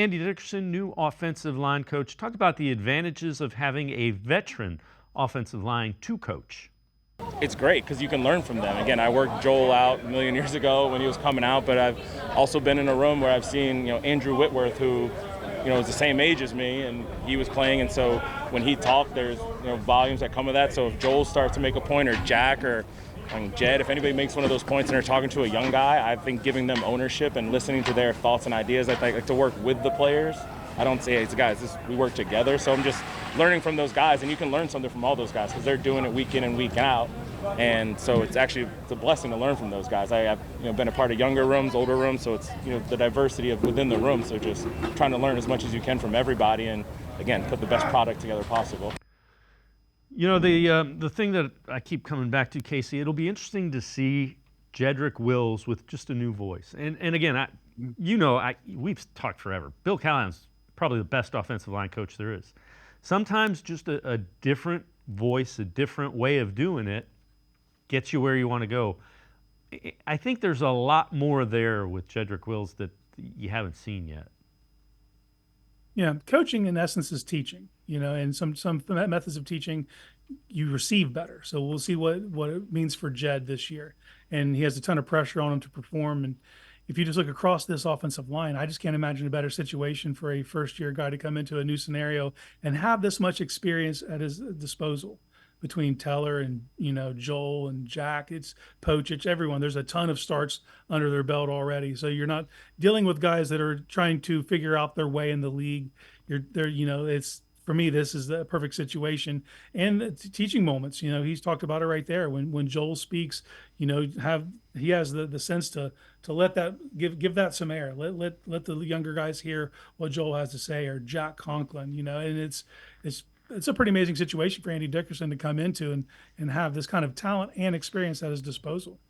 Andy Dickerson, new offensive line coach, talked about the advantages of having a veteran offensive line to coach. It's great because you can learn from them. Again, I worked Joel out a million years ago when he was coming out, but I've also been in a room where I've seen, Andrew Whitworth, who, is the same age as me, and he was playing. And so when he talked, there's, volumes that come with that. So if Joel starts to make a point, or Jack, or Jed, if anybody makes one of those points and they're talking to a young guy, I think giving them ownership and listening to their thoughts and ideas. I like to work with the players. I don't say, hey, guys, we work together. So I'm just learning from those guys, and you can learn something from all those guys because they're doing it week in and week out. And so it's a blessing to learn from those guys. I've been a part of younger rooms, older rooms, so it's the diversity of within the room. So just trying to learn as much as you can from everybody, and again, put the best product together possible. The thing that I keep coming back to, Casey, it'll be interesting to see Jedrick Wills with just a new voice. And again, we've talked forever. Bill Callahan's probably the best offensive line coach there is. Sometimes just a different voice, a different way of doing it gets you where you want to go. I think there's a lot more there with Jedrick Wills that you haven't seen yet. Yeah, coaching in essence is teaching, and some methods of teaching you receive better. So we'll see what it means for Jed this year. And he has a ton of pressure on him to perform. And if you just look across this offensive line, I just can't imagine a better situation for a first-year guy to come into a new scenario and have this much experience at his disposal. Between Teller and Joel and Jack, it's Poach, it's everyone. There's a ton of starts under their belt already, so you're not dealing with guys that are trying to figure out their way in the league. It's, for me, this is the perfect situation. And the teaching moments, he's talked about it right there. When Joel speaks, he has the sense to let that give that some air. Let the younger guys hear what Joel has to say, or Jack Conklin, and it's a pretty amazing situation for Andy Dickerson to come into and have this kind of talent and experience at his disposal.